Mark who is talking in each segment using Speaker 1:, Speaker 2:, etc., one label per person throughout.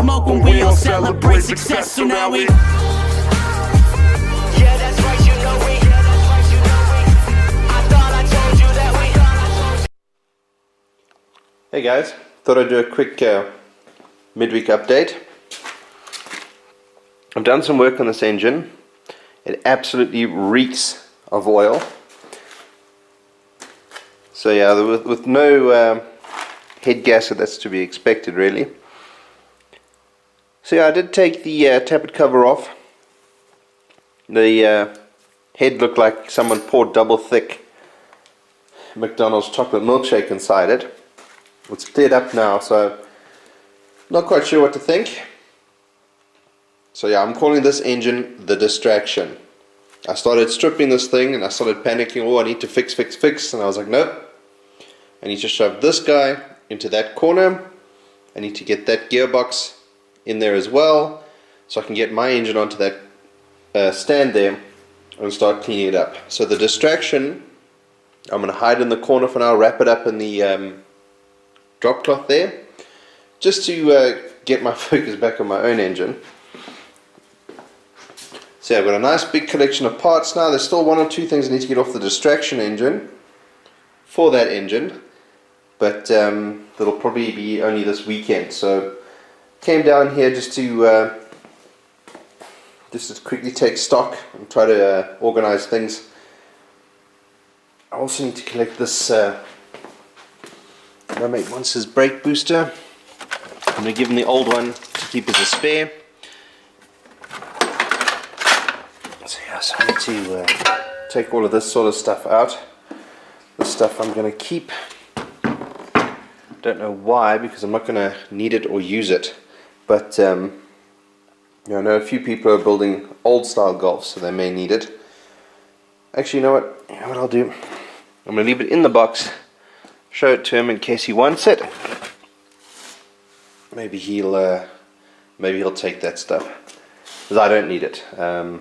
Speaker 1: smoke when we all celebrate success. So now we
Speaker 2: Hey guys, thought I'd do a quick midweek update. I've done some work on this engine. It absolutely reeks of oil. So yeah, with no head gasket, that's to be expected really. So yeah, I did take the tappet cover off. The head looked like someone poured double thick McDonald's chocolate milkshake inside it. It's cleared up now, so not quite sure what to think. So yeah, I'm calling this engine the distraction. I started stripping this thing and I started panicking. Oh, I need to fix, and I was like, nope. I need to shove this guy into that corner. I need to get that gearbox in there as well, so I can get my engine onto that stand there and start cleaning it up. So the distraction, I'm going to hide in the corner for now, wrap it up in the drop cloth there, just to get my focus back on my own engine. So yeah, I've got a nice big collection of parts now. There's still one or two things I need to get off the distraction engine for that engine, but that'll probably be only this weekend. So came down here just to quickly take stock and try to organize things. I also need to collect this my mate wants his brake booster. I'm going to give him the old one to keep as a spare. So yeah, so I need to take all of this sort of stuff out. This stuff I'm going to keep. Don't know why, because I'm not going to need it or use it. But I know a few people are building old style Golfs, so they may need it. Actually, you know what I'll do? I'm going to leave it in the box. Show it to him in case he wants it. Maybe he'll take that stuff, because I don't need it. I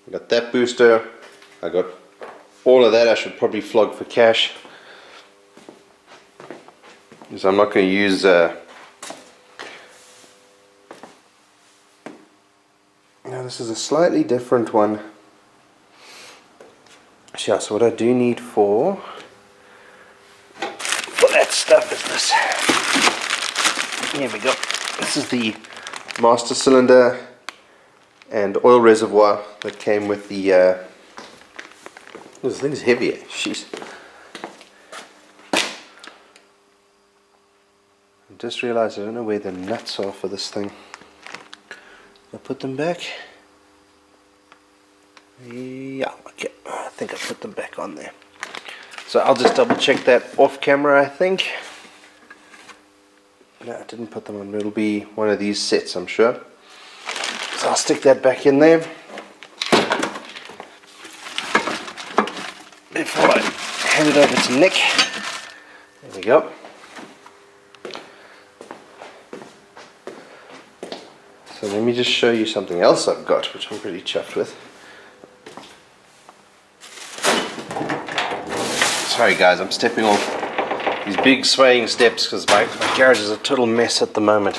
Speaker 2: got that booster. I got all of that. I should probably flog for cash, because I'm not going to use. Now this is a slightly different one. Yeah, so what I do need for that stuff is this. Here we go. This is the master cylinder and oil reservoir that came with the this thing's heavier. Jeez. I just realized I don't know where the nuts are for this thing. I put them back. Yeah, okay. I think I put them back on there. So I'll just double check that off camera, I think. No, I didn't put them on. It'll be one of these sets, I'm sure. So I'll stick that back in there before I hand it over to Nick. There we go. So let me just show you something else I've got, which I'm pretty chuffed with. Sorry guys, I'm stepping off these big swaying steps because my garage is a total mess at the moment.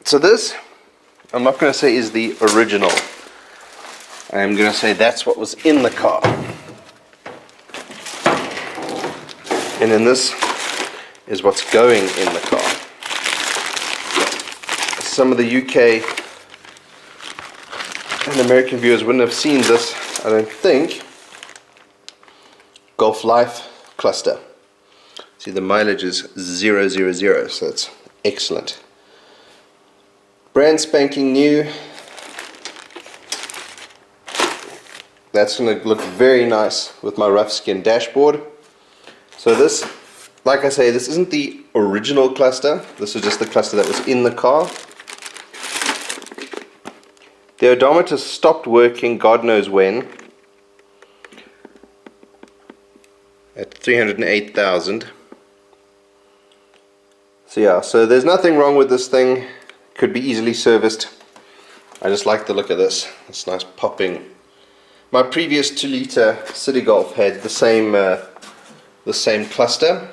Speaker 2: So this, I'm not going to say is the original. I am going to say that's what was in the car. And then this is what's going in the car. Some of the UK and American viewers wouldn't have seen this, I don't think. Golf Life cluster. See, the mileage is 000, so that's excellent. Brand spanking new. That's going to look very nice with my rough skin dashboard. So this, like I say, this isn't the original cluster. This is just the cluster that was in the car. The odometer stopped working God knows when. At 308,000. So yeah, so there's nothing wrong with this thing. Could be easily serviced. I just like the look of this. It's nice popping. My previous 2-litre City Golf had the same cluster.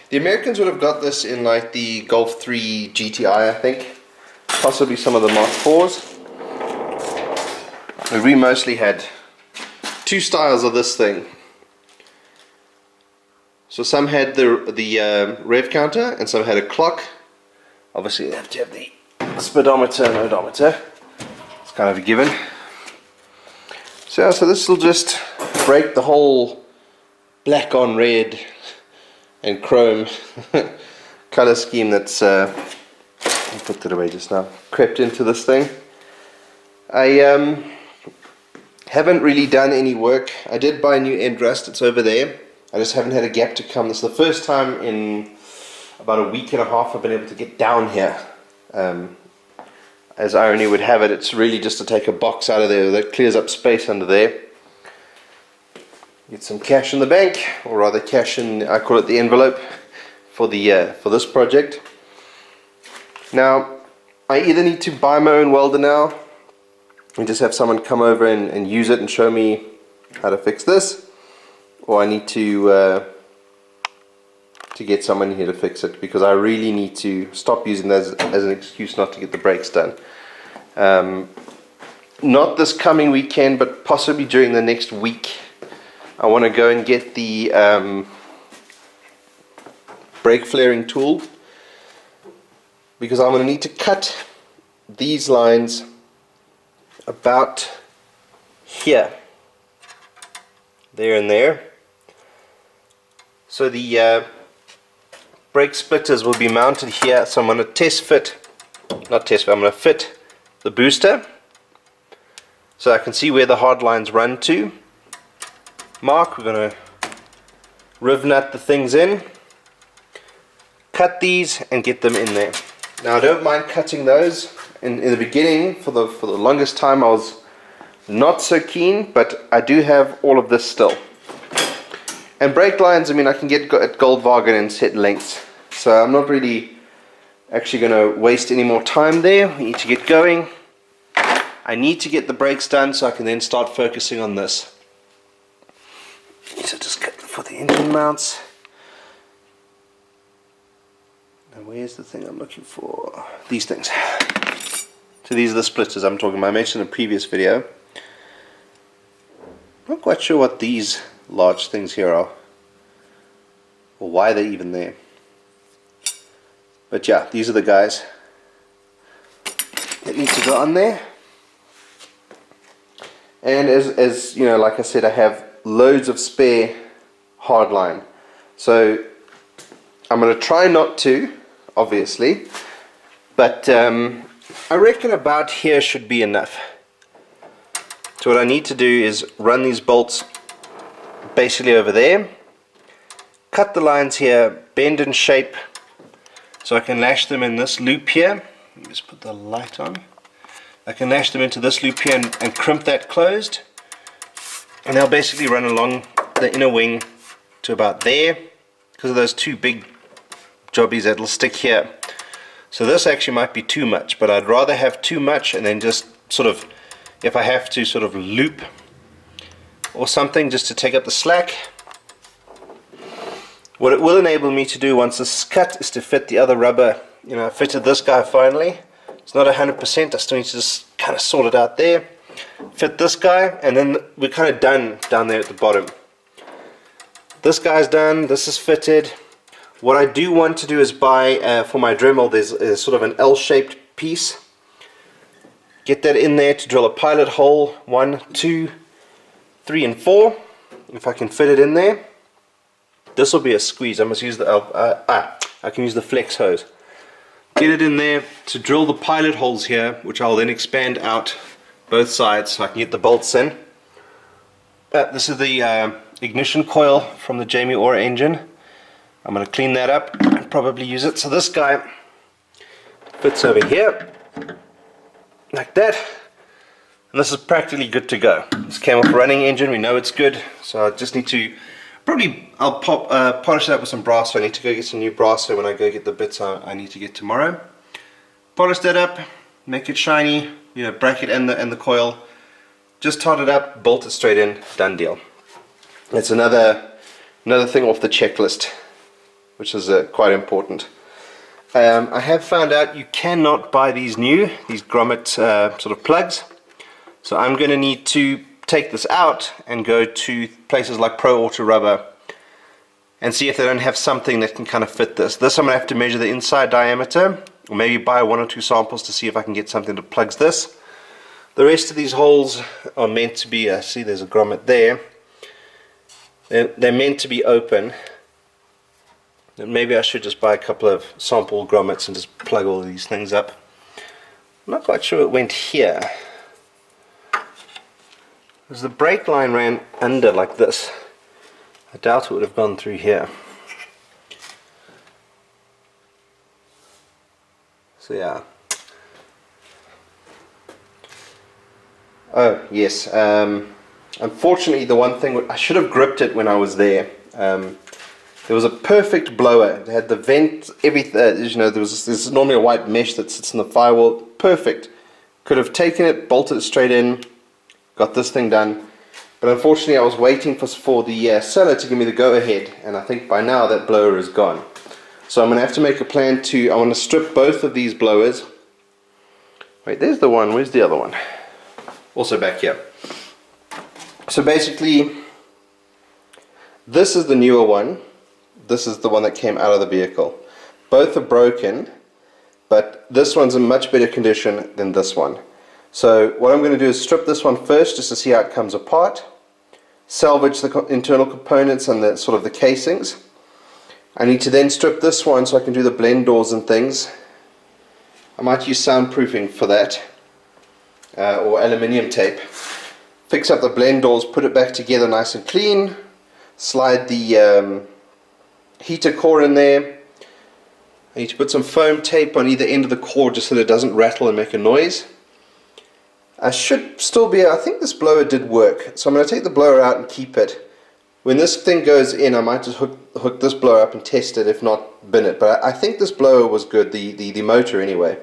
Speaker 2: The Americans would have got this in like the Golf 3 GTI, I think. Possibly some of the Mark 4s. But we mostly had two styles of this thing. So some had the rev counter and some had a clock. Obviously they have to have the speedometer and odometer. It's kind of a given. So yeah, so this will just break the whole black on red and chrome color scheme that's I put that away just now, crept into this thing. I haven't really done any work. I did buy a new end rust, it's over there. I just haven't had a gap to come. This is the first time in about a week and a half I've been able to get down here. As irony would have it, it's really just to take a box out of there that clears up space under there. Get some cash in the bank, or rather cash in, I call it the envelope, for this project. Now, I either need to buy my own welder now and just have someone come over and use it and show me how to fix this, or I need to get someone here to fix it, because I really need to stop using that as an excuse not to get the brakes done. Not this coming weekend, but possibly during the next week. I want to go and get the brake flaring tool, because I'm going to need to cut these lines about here, there and there. So the brake splitters will be mounted here, so I'm going to I'm going to fit the booster so I can see where the hard lines run to. Mark, we're going to riv nut the things in, cut these and get them in there. Now I don't mind cutting those. In the beginning, for the longest time I was not so keen, but I do have all of this still. And brake lines, I mean, I can get at Goldwagen and set lengths, so I'm not really actually going to waste any more time there. We need to get going. I need to get the brakes done so I can then start focusing on this. So just cut for the engine mounts. Now where's the thing I'm looking for? These things. So these are the splitters I'm talking about. I mentioned in a previous video. Not quite sure what these large things here are, or why they're even there. But yeah, these are the guys that need to go on there. And as you know, like I said, I have loads of spare hardline. So I'm going to try not to, obviously, but I reckon about here should be enough. So what I need to do is run these bolts basically over there, cut the lines here, bend and shape so I can lash them in this loop here. Let me just put the light on. I can lash them into this loop here and crimp that closed, and they'll basically run along the inner wing to about there because of those two big jobbies that will stick here. So this actually might be too much, but I'd rather have too much and then just sort of, if I have to, sort of loop or something just to take up the slack. What it will enable me to do once this is cut is to fit the other rubber. You know, I fitted this guy finally. It's not 100%, I still need to just kind of sort it out there. Fit this guy, and then we're kind of done down there at the bottom. This guy's done, this is fitted. What I do want to do is buy, for my Dremel, there's sort of an L-shaped piece. Get that in there to drill a pilot hole, 1, 2, 3 and 4, if I can fit it in there. This will be a squeeze. I must use the I can use the flex hose. Get it in there to drill the pilot holes here, which I'll then expand out both sides so I can get the bolts in. This is the ignition coil from the Jamie Orr engine. I'm going to clean that up and probably use it. So this guy fits over here like that, and this is practically good to go. This came off a running engine, we know it's good, so I just need to I'll polish that with some brass. So I need to go get some new brass, so when I go get the bits I need to get tomorrow. Polish that up, make it shiny, you know, bracket and the coil. Just tot it up, bolt it straight in, done deal. That's another thing off the checklist. which is quite important. I have found out you cannot buy these grommet sort of plugs, so I'm going to need to take this out and go to places like Pro Auto Rubber and see if they don't have something that can kind of fit this. I'm going to have to measure the inside diameter, or maybe buy 1 or 2 samples to see if I can get something that plugs this. The rest of these holes are meant to be, see there's a grommet there, they're meant to be open. And maybe I should just buy a couple of sample grommets and just plug all of these things up. I'm not quite sure it went here, because the brake line ran under like this. I doubt it would have gone through here. So yeah. Oh yes. Unfortunately, the one thing I should have gripped it when I was there. There was a perfect blower. It had the vent, everything. You know, there's normally a white mesh that sits in the firewall. Perfect. Could have taken it, bolted it straight in, got this thing done. But unfortunately, I was waiting for the seller to give me the go-ahead, and I think by now that blower is gone. So I'm going to have to make a plan I want to strip both of these blowers. Wait, there's the one. Where's the other one? Also back here. So basically, this is the newer one. This is the one that came out of the vehicle. Both are broken, but this one's in much better condition than this one. So what I'm going to do is strip this one first just to see how it comes apart, salvage the internal components and the sort of the casings. I need to then strip this one so I can do the blend doors and things. I might use soundproofing for that, or aluminium tape. Fix up the blend doors, put it back together nice and clean, slide the heater core in there. I need to put some foam tape on either end of the core just so that it doesn't rattle and make a noise. I should still be, I think this blower did work, so I'm going to take the blower out and keep it. When this thing goes in, I might just hook this blower up and test it, if not bin it. But I think this blower was good, the motor anyway.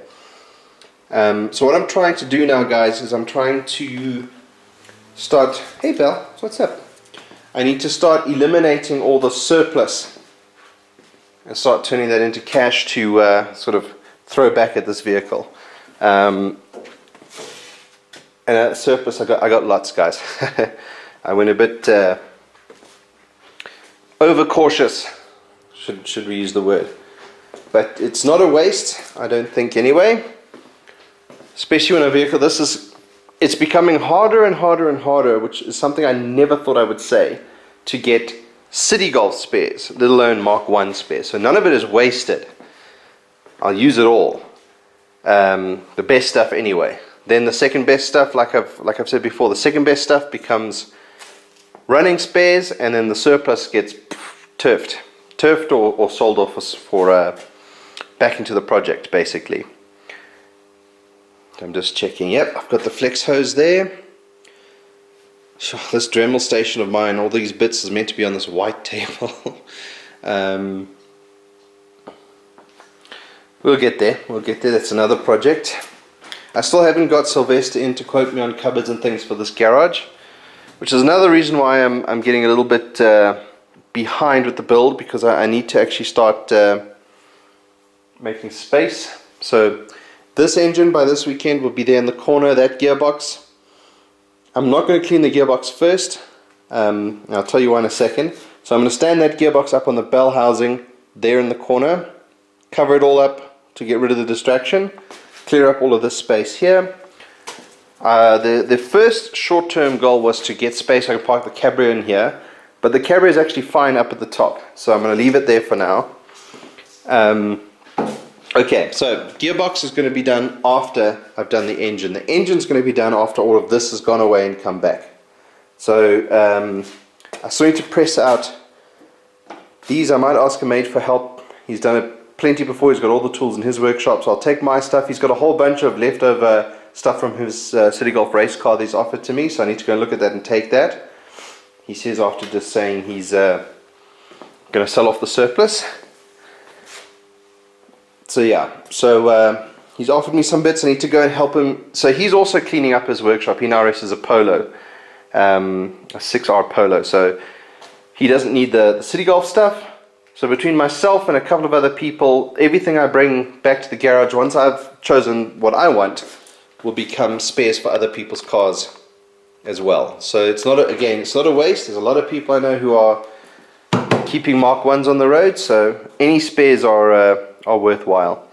Speaker 2: So what I'm trying to do now, guys, is I'm trying to start, hey Val, what's up? I need to start eliminating all the surplus and start turning that into cash to sort of throw back at this vehicle. And surplus, I got lots, guys. I went a bit overcautious, should we use the word. But it's not a waste, I don't think anyway. Especially when a vehicle, it's becoming harder and harder and harder, which is something I never thought I would say, to get City Golf spares, let alone Mark 1 spares. So none of it is wasted. I'll use it all. The best stuff anyway. Then the second best stuff, like I've said before, the second best stuff becomes running spares, and then the surplus gets turfed or sold off for back into the project, basically. I'm just checking. Yep, I've got the flex hose there. This Dremel station of mine, all these bits is meant to be on this white table. We'll get there. That's another project. I still haven't got Sylvester in to quote me on cupboards and things for this garage, which is another reason why I'm getting a little bit behind with the build, because I need to actually start making space. So this engine by this weekend will be there in the corner, that gearbox. I'm not going to clean the gearbox first. I'll tell you why in a second. So I'm going to stand that gearbox up on the bell housing there in the corner, cover it all up to get rid of the distraction, clear up all of this space here. The first short-term goal was to get space so I can park the Cabrio in here, but the Cabrio is actually fine up at the top, so I'm going to leave it there for now. Okay, so gearbox is going to be done after I've done the engine. The engine's going to be done after all of this has gone away and come back. So I still need to press out these. I might ask a mate for help. He's done it plenty before. He's got all the tools in his workshop, so I'll take my stuff. He's got a whole bunch of leftover stuff from his City Golf race car that he's offered to me, so I need to go and look at that and take that. He says after just saying he's going to sell off the surplus. So yeah, he's offered me some bits. I need to go and help him. So he's also cleaning up his workshop. He now races a Polo, a 6R Polo. So he doesn't need the City Golf stuff. So between myself and a couple of other people, everything I bring back to the garage, once I've chosen what I want, will become spares for other people's cars as well. So it's not again, it's not a waste. There's a lot of people I know who are keeping Mark 1s on the road, so any spares are worthwhile.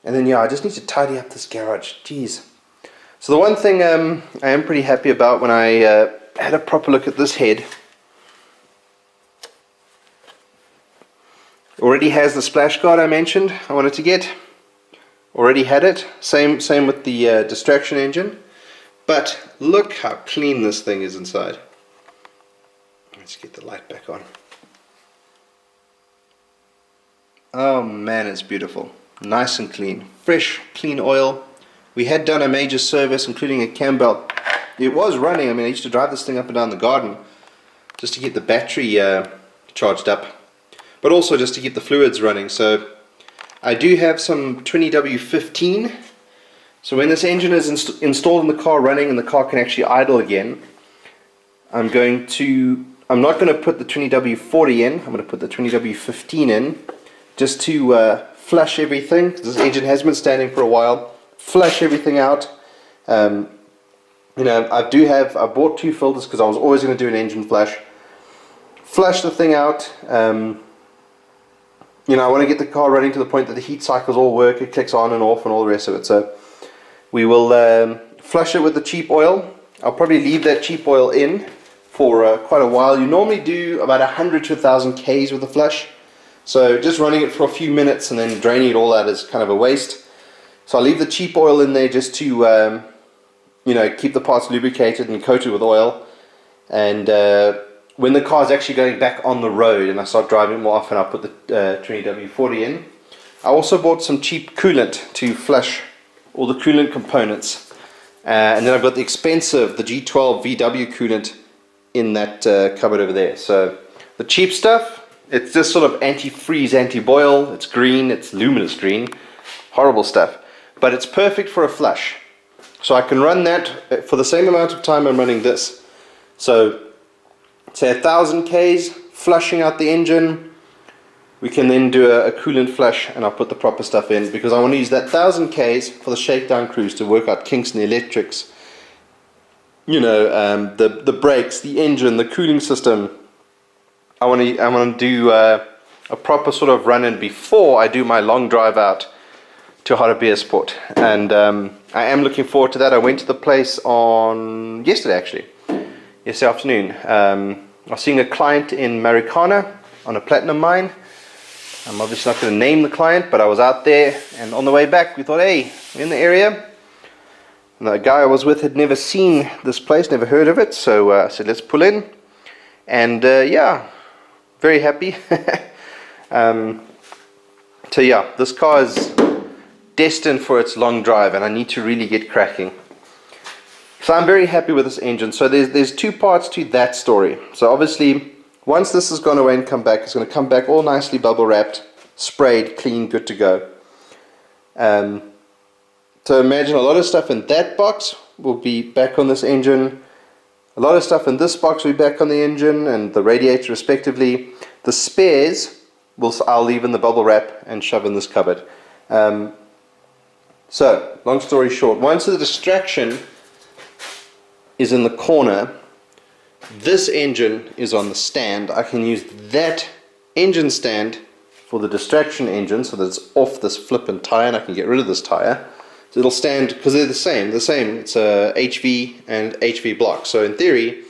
Speaker 2: And then yeah, I just need to tidy up this garage. Jeez. So the one thing I am pretty happy about when I had a proper look at this head, already has the splash guard I mentioned I wanted to get. Already had it. Same with the distraction engine. But look how clean this thing is inside. Let's get the light back on. Oh man, it's beautiful. Nice and clean. Fresh, clean oil. We had done a major service, including a cam belt. It was running. I mean, I used to drive this thing up and down the garden just to get the battery charged up, but also just to keep the fluids running. So I do have some 20W15. So when this engine is installed in the car running and the car can actually idle again, I'm not going to put the 20W40 in. I'm going to put the 20W15 in just to flush everything. This engine has been standing for a while. Flush everything out. You know, I bought 2 filters because I was always going to do an engine flush. Flush the thing out. You know, I want to get the car running to the point that the heat cycles all work, it clicks on and off and all the rest of it. So we will flush it with the cheap oil. I'll probably leave that cheap oil in for quite a while. You normally do about 100 to 1,000 Ks with the flush. So just running it for a few minutes and then draining it all out is kind of a waste. So I'll leave the cheap oil in there just to you know, keep the parts lubricated and coated with oil. And when the car is actually going back on the road and I start driving more often, I'll put the 20W40 in. I also bought some cheap coolant to flush all the coolant components. And then I've got the expensive, the G12 VW coolant in that cupboard over there. So the cheap stuff, it's just sort of anti-freeze, anti-boil. It's green, it's luminous green. Horrible stuff. But it's perfect for a flush. So I can run that for the same amount of time I'm running this. So say 1,000 Ks, flushing out the engine. We can then do a coolant flush and I'll put the proper stuff in because I want to use that 1,000 Ks for the shakedown cruise to work out kinks in the electrics. You know, the brakes, the engine, the cooling system. I want to do a proper sort of run in before I do my long drive out to Hartbeespoort. And I am looking forward to that. I went to the place on yesterday afternoon. I was seeing a client in Marikana on a platinum mine. I'm obviously not going to name the client, but I was out there, and on the way back we thought, hey, we're in the area. And the guy I was with had never seen this place, never heard of it, so I said let's pull in. And yeah, very happy. So yeah, this car is destined for its long drive and I need to really get cracking. So I'm very happy with this engine. So there's 2 parts to that story. So obviously once this has gone away and come back, it's going to come back all nicely bubble wrapped, sprayed, clean, good to go. So imagine a lot of stuff in that box will be back on this engine. A lot of stuff in this box will be back on the engine and the radiator respectively. The spares I'll leave in the bubble wrap and shove in this cupboard. So, long story short, once the distraction is in the corner, this engine is on the stand. I can use that engine stand for the distraction engine so that it's off this flippin' tire and I can get rid of this tire. So it'll stand, because they're the same. It's a HV and HV block. So in theory,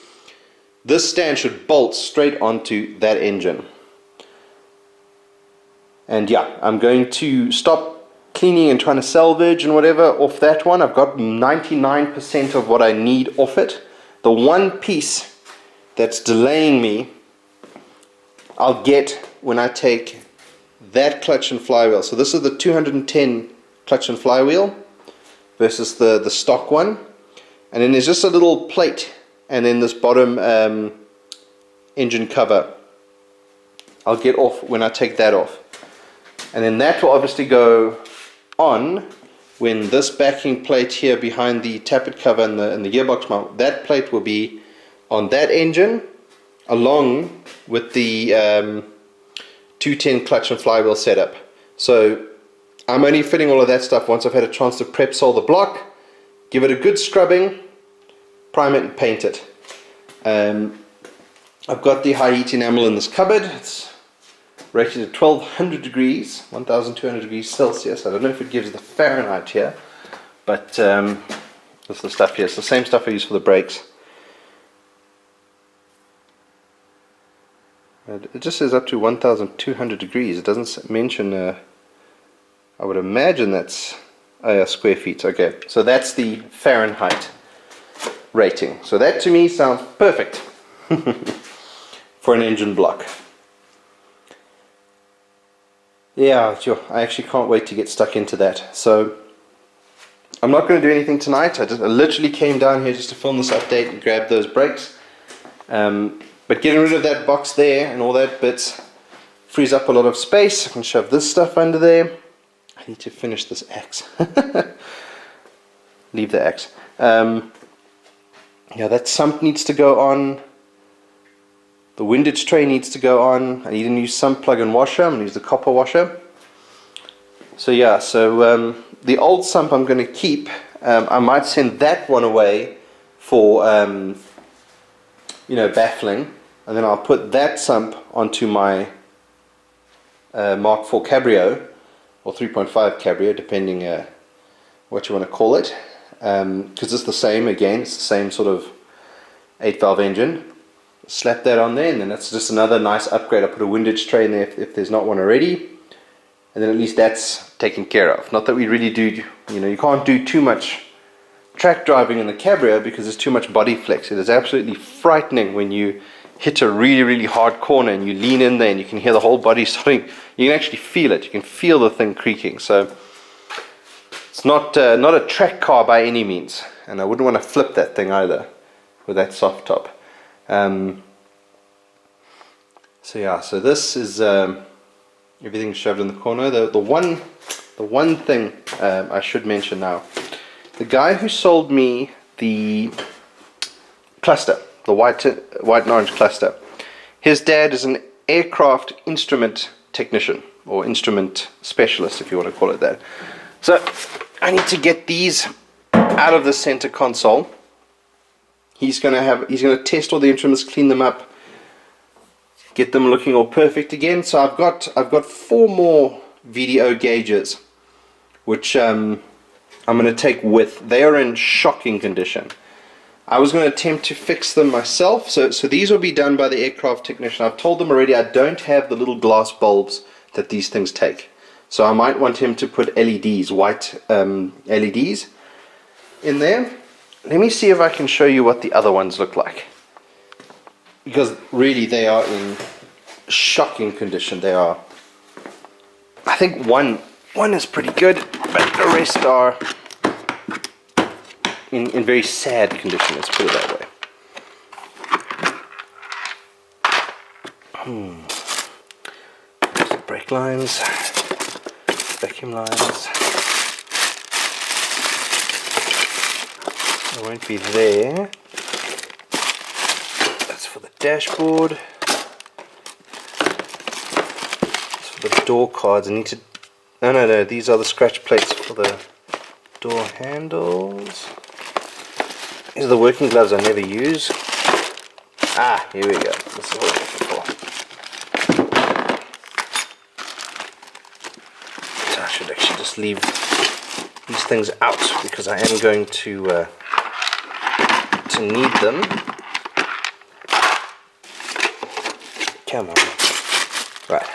Speaker 2: this stand should bolt straight onto that engine. And yeah, I'm going to stop cleaning and trying to salvage and whatever off that one. I've got 99% of what I need off it. The one piece that's delaying me, I'll get when I take that clutch and flywheel. So this is the 210 clutch and flywheel versus the stock one. And then there's just a little plate and then this bottom engine cover. I'll get off when I take that off. And then that will obviously go on when this backing plate here behind the tappet cover and the gearbox mount, that plate will be on that engine. along with the 210 clutch and flywheel setup. So I'm only fitting all of that stuff once I've had a chance to prep sole the block, give it a good scrubbing, prime it and paint it. I've got the high heat enamel in this cupboard. It's rated at 1200 degrees, 1200 degrees Celsius. I don't know if it gives the Fahrenheit here, but this is the stuff here. It's the same stuff I use for the brakes. It just says up to 1200 degrees. It doesn't mention, I would imagine that's square feet. Okay, so that's the Fahrenheit rating. So that to me sounds perfect for an engine block. Yeah, sure. I actually can't wait to get stuck into that. So I'm not going to do anything tonight. I literally came down here just to film this update and grab those brakes. But getting rid of that box there and all that bits frees up a lot of space. I can shove this stuff under there. I need to finish this axe. Leave the axe. Yeah, that sump needs to go on. The windage tray needs to go on. I need a new sump plug and washer. I'm going to use the copper washer. So yeah, so the old sump I'm going to keep. I might send that one away for baffling. And then I'll put that sump onto my Mark IV Cabrio, or 3.5 Cabrio, depending what you want to call it. Because it's the same, again, it's the same sort of 8-valve engine. Slap that on there, and then that's just another nice upgrade. I'll put a windage tray in there if there's not one already. And then at least that's taken care of. Not that we really do, you can't do too much track driving in the Cabrio because there's too much body flex. It is absolutely frightening when you hit a really, really hard corner and you lean in there and you can hear the whole body starting. You can actually feel it. You can feel the thing creaking. So it's not a track car by any means, and I wouldn't want to flip that thing either with that soft top. So yeah, so this is everything shoved in the corner. The one thing I should mention now, the guy who sold me the cluster, the white and orange cluster, his dad is an aircraft instrument technician, or instrument specialist if you want to call it that. So I need to get these out of the center console. He's going to test all the instruments, clean them up, get them looking all perfect again. So I've got 4 more VDO gauges, which I'm going to take with. They are in shocking condition. I was going to attempt to fix them myself, so these will be done by the aircraft technician. I've told them already I don't have the little glass bulbs that these things take. So I might want him to put LEDs, white LEDs in there. Let me see if I can show you what the other ones look like. Because really they are in shocking condition. They are, I think one is pretty good, but the rest are in very sad condition, let's put it that way. Brake lines, vacuum lines. It won't be there. That's for the dashboard. That's for the door cards. I need to... No, these are the scratch plates for the door handles. These are the working gloves I never use. Ah, here we go. This is what I'm looking for. So I should actually just leave these things out because I am going to need them. Come on. Right.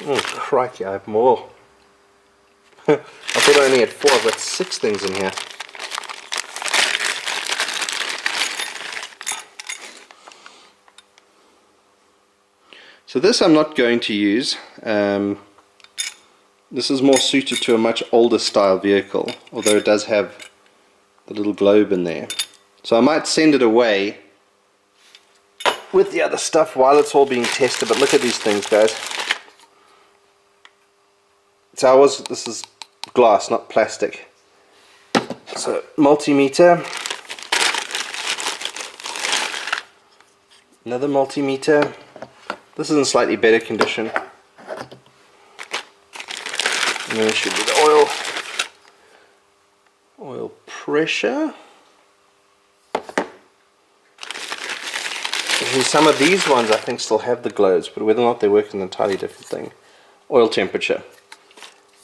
Speaker 2: Oh, crikey, I have more. I thought I only had 4, I've got 6 things in here. So this I'm not going to use. This is more suited to a much older style vehicle, although it does have the little globe in there. So I might send it away with the other stuff while it's all being tested, but look at these things, guys. So this is glass, not plastic. So multimeter, Another multimeter. This is in slightly better condition. And then it should be the oil pressure. And some of these ones I think still have the globes, but whether or not they work is an entirely different thing. Oil temperature.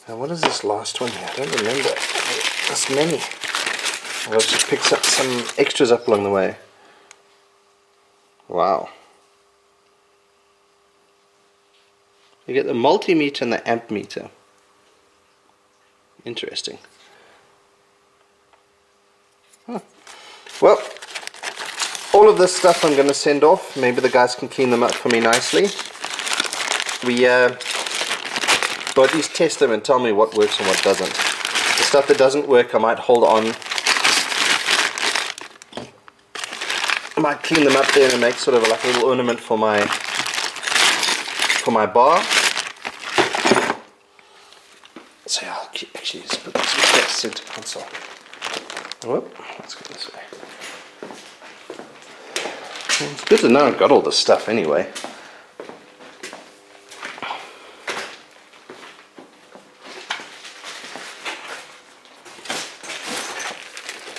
Speaker 2: Now what is this last one here? I don't remember. That's many. I've just picked up some extras up along the way. Wow. You get the multimeter and the amp meter. Interesting. Huh. Well, all of this stuff I'm going to send off. Maybe the guys can clean them up for me nicely. Or at least test them and tell me what works and what doesn't. The stuff that doesn't work I might hold on. I might clean them up there and make sort of like a little ornament for my bar. So yeah, I'll actually just put this in the center console. Whoop, let's go this way. Well, it's good to know I've got all this stuff anyway.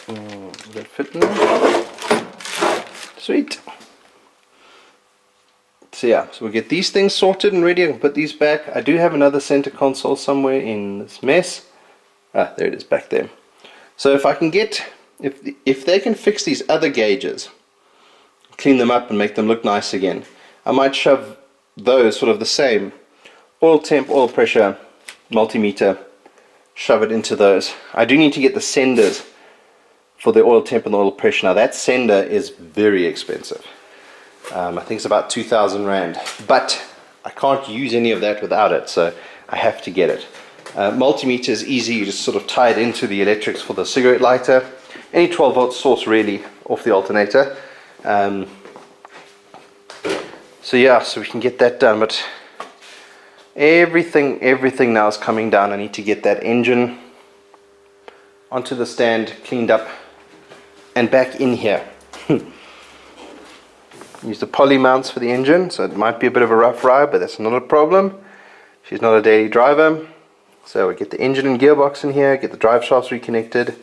Speaker 2: Does that fit in there? Sweet. So yeah, so we'll get these things sorted and ready. I can put these back. I do have another center console somewhere in this mess. Ah, there it is back there. So if I can get, if they can fix these other gauges, clean them up and make them look nice again, I might shove those sort of the same oil temp, oil pressure, multimeter, shove it into those. I do need to get the senders for the oil temp and the oil pressure. Now that sender is very expensive. I think it's about 2,000 Rand, but I can't use any of that without it, so I have to get it. Multimeter is easy, you just sort of tie it into the electrics for the cigarette lighter. Any 12 volt source really off the alternator. So yeah, so we can get that done, but everything now is coming down. I need to get that engine onto the stand, cleaned up, and back in here. Use the poly mounts for the engine, so it might be a bit of a rough ride, but that's not a problem. She's not a daily driver. So we get the engine and gearbox in here, get the drive shafts reconnected,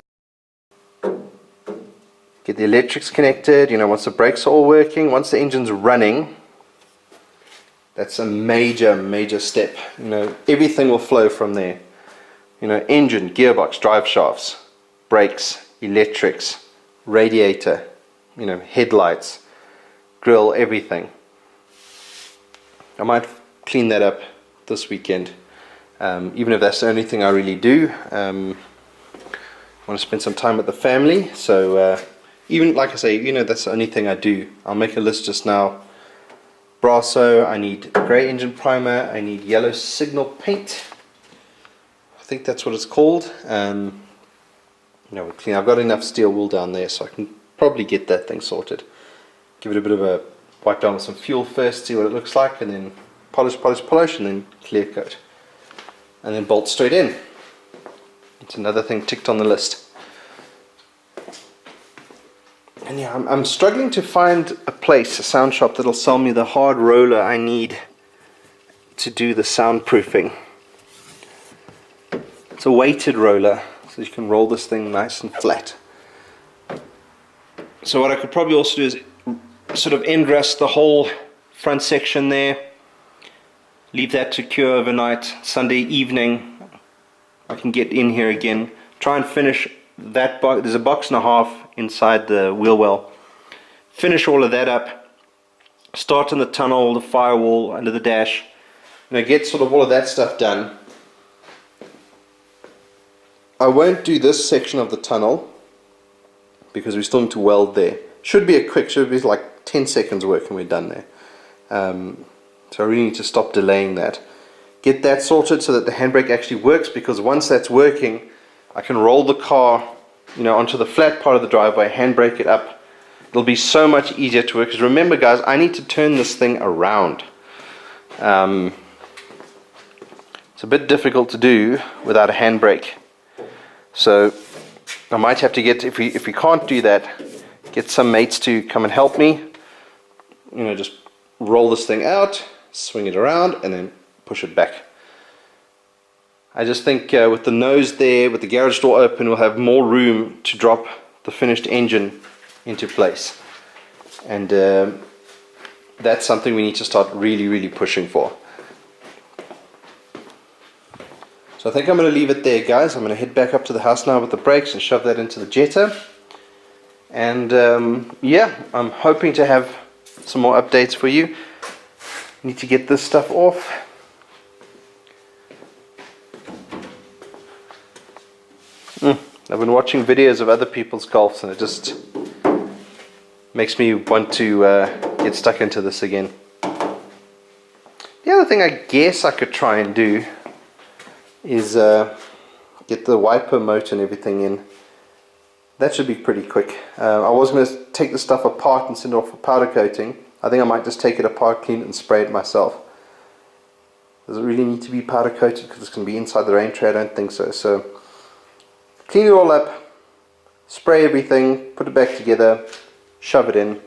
Speaker 2: get the electrics connected. You know, once the brakes are all working, once the engine's running, that's a major step. You know, everything will flow from there. You know, engine, gearbox, drive shafts, brakes, electrics, radiator, you know, headlights, grill, everything. I might clean that up this weekend, even if that's the only thing I really do. I want to spend some time with the family, so even like I say, you know, that's the only thing I do. I'll make a list just now. Brasso, I need grey engine primer, I need yellow signal paint. I think that's what it's called. You know, clean. I've got enough steel wool down there, so I can probably get that thing sorted. Give it a bit of a wipe down with some fuel first, see what it looks like, and then polish, and then clear coat. And then bolt straight in. It's another thing ticked on the list. And yeah, I'm struggling to find a place, a sound shop, that'll sell me the hard roller I need to do the soundproofing. It's a weighted roller, so you can roll this thing nice and flat. So what I could probably also do is sort of end rust the whole front section there, leave that to cure overnight. Sunday evening I can get in here again, try and finish that box. There's a box and a half inside the wheel well. Finish all of that up, start in the tunnel, the firewall, under the dash, you know, get sort of all of that stuff done. I won't do this section of the tunnel because we still need to weld there. Should be like 10 seconds work and we're done there. So I really need to stop delaying that. Get that sorted so that the handbrake actually works, because once that's working I can roll the car, you know, onto the flat part of the driveway, handbrake it up. It'll be so much easier to work, because remember guys, I need to turn this thing around. It's a bit difficult to do without a handbrake. So I might have to get, if we can't do that, get some mates to come and help me. just roll this thing out, swing it around, and then push it back. I just think with the nose there, with the garage door open, we'll have more room to drop the finished engine into place. And that's something we need to start really pushing for. So I think I'm going to leave it there, guys. I'm going to head back up to the house now with the brakes and shove that into the Jetta. And yeah, I'm hoping to have some more updates for you. Need to get this stuff off. I've been watching videos of other people's Golfs and it just makes me want to get stuck into this again. The other thing I guess I could try and do is get the wiper motor and everything in. That should be pretty quick. I was going to take the stuff apart and send it off for powder coating. I think I might just take it apart, clean it and spray it myself. Does it really need to be powder coated because it's going to be inside the rain tray? I don't think so. So clean it all up, spray everything, put it back together, shove it in.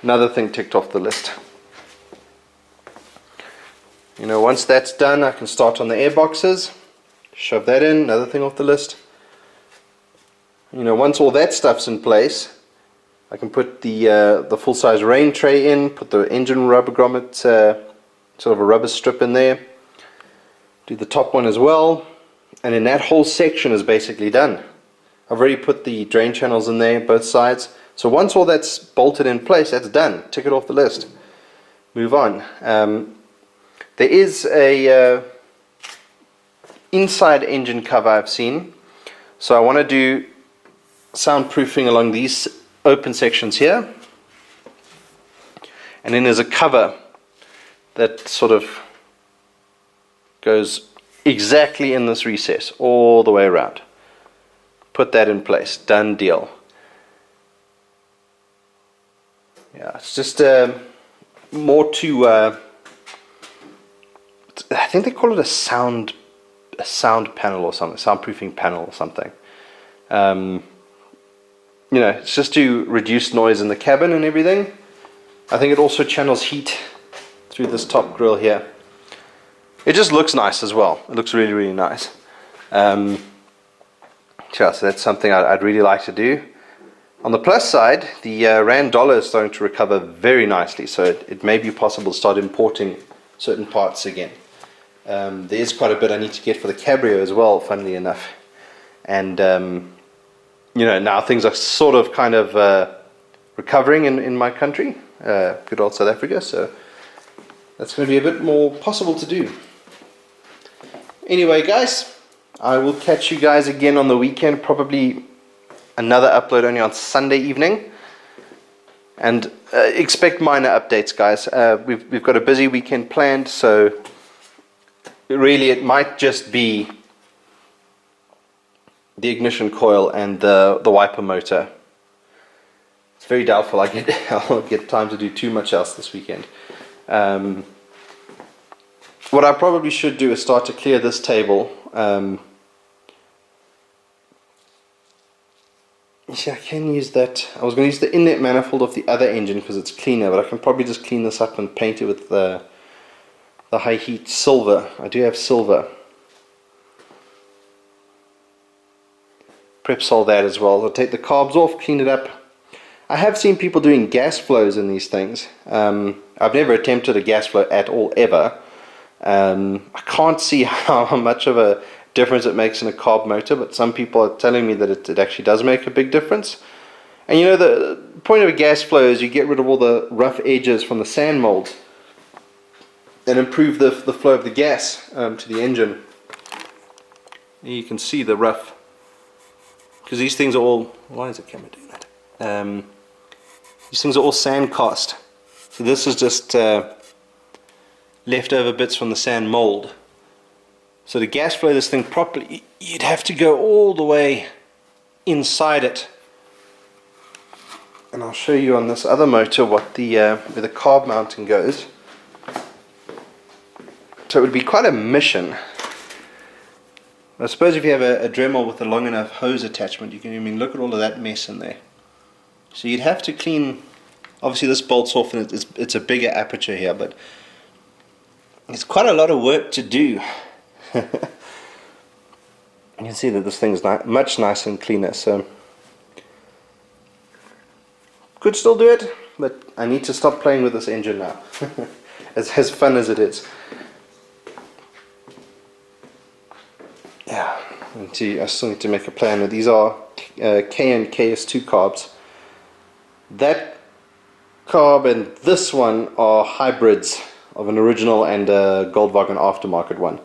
Speaker 2: Another thing ticked off the list. Once that's done, I can start on the air boxes, shove that in, another thing off the list. Once all that stuff's in place, I can put the full-size rain tray in, put the engine rubber grommet, sort of a rubber strip in there, do the top one as well, and then that whole section is basically done. I've already put the drain channels in there, both sides. So once all that's bolted in place, that's done. Tick it off the list. Move on. There is a inside engine cover I've seen. So I want to do soundproofing along these open sections here. And then there's a cover that sort of goes exactly in this recess all the way around. Put that in place. Done deal. Yeah, it's just more to I think they call it a sound panel or something, soundproofing panel or something. It's just to reduce noise in the cabin and everything. I think it also channels heat through this top grill here. It just looks nice as well. It looks really nice. So that's something I'd really like to do. On the plus side, the Rand dollar is starting to recover very nicely, so it may be possible to start importing certain parts again. There is quite a bit I need to get for the Cabrio as well, funnily enough. And now things are sort of kind of recovering in my country, good old South Africa, so that's going to be a bit more possible to do. Anyway, guys, I will catch you guys again on the weekend, probably another upload only on Sunday evening. And expect minor updates, guys. We've got a busy weekend planned, so really it might just be the ignition coil and the wiper motor. It's very doubtful I'll get time to do too much else this weekend. What I probably should do is start to clear this table. Yeah, I can use that. I was going to use the inlet manifold of the other engine because it's cleaner, but I can probably just clean this up and paint it with the high heat silver. I do have silver. Prep sol that as well. I'll take the carbs off, clean it up. I have seen people doing gas flows in these things. I've never attempted a gas flow at all ever. I can't see how much of a difference it makes in a carb motor, but some people are telling me that it actually does make a big difference. And the point of a gas flow is you get rid of all the rough edges from the sand molds and improve the flow of the gas to the engine. And you can see the rough, because these things are all, why is the camera doing that? These things are all sand cast. So this is just leftover bits from the sand mold. So to gas flow this thing properly, you'd have to go all the way inside it. And I'll show you on this other motor what where the carb mounting goes. So it would be quite a mission. I suppose if you have a Dremel with a long enough hose attachment, you can look at all of that mess in there. So you'd have to clean Obviously this bolts off and it's a bigger aperture here, but it's quite a lot of work to do. You can see that this thing's much nicer and cleaner, so could still do it, but I need to stop playing with this engine now. as fun as it is. Yeah, I still need to make a plan. These are K and KS2 carbs. That carb and this one are hybrids of an original and a Goldwagen aftermarket one.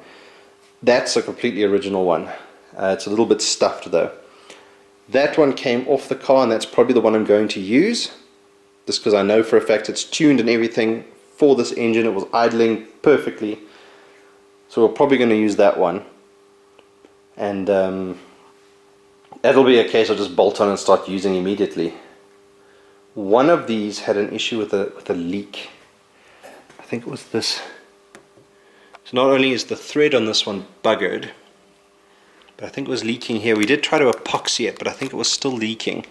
Speaker 2: That's a completely original one. It's a little bit stuffed though. That one came off the car, and that's probably the one I'm going to use, just because I know for a fact it's tuned and everything for this engine. It was idling perfectly, so we're probably going to use that one. And that'll be a case I'll just bolt on and start using immediately. One of these had an issue with a leak. I think it was this. So not only is the thread on this one buggered, but I think it was leaking here. We did try to epoxy it, but I think it was still leaking.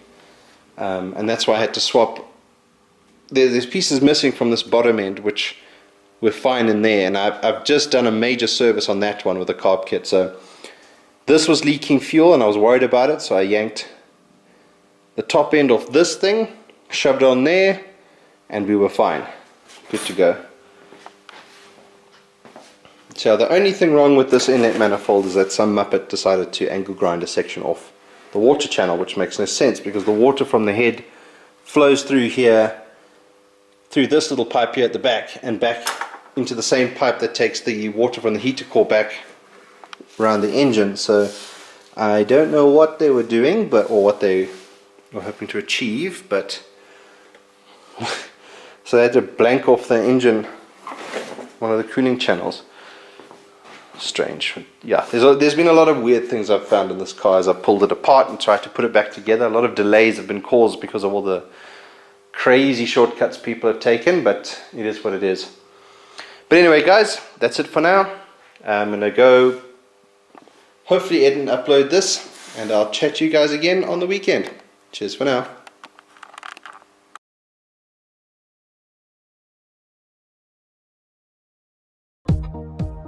Speaker 2: And that's why I had to swap. There's pieces missing from this bottom end, which we're fine in there. And I've just done a major service on that one with the carb kit. So this was leaking fuel and I was worried about it, so I yanked the top end off this thing, shoved it on there, and we were fine. Good to go. So the only thing wrong with this inlet manifold is that some muppet decided to angle grind a section off the water channel, which makes no sense because the water from the head flows through here, through this little pipe here at the back, and back into the same pipe that takes the water from the heater core back around the engine. So I don't know what they were doing, or what they were hoping to achieve, but so they had to blank off the engine, one of the cooling channels. Strange. Yeah, there's been a lot of weird things I've found in this car as I've pulled it apart and tried to put it back together. A lot of delays have been caused because of all the crazy shortcuts people have taken, but it is what it is. But anyway guys, that's it for now. I'm going to go hopefully edit and upload this, and I'll chat to you guys again on the weekend. Cheers for now.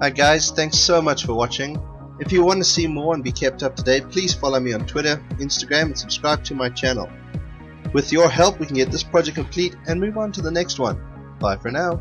Speaker 2: Hi guys, thanks so much for watching. If you want to see more and be kept up to date, please follow me on Twitter, Instagram, and subscribe to my channel. With your help we can get this project complete and move on to the next one. Bye for now.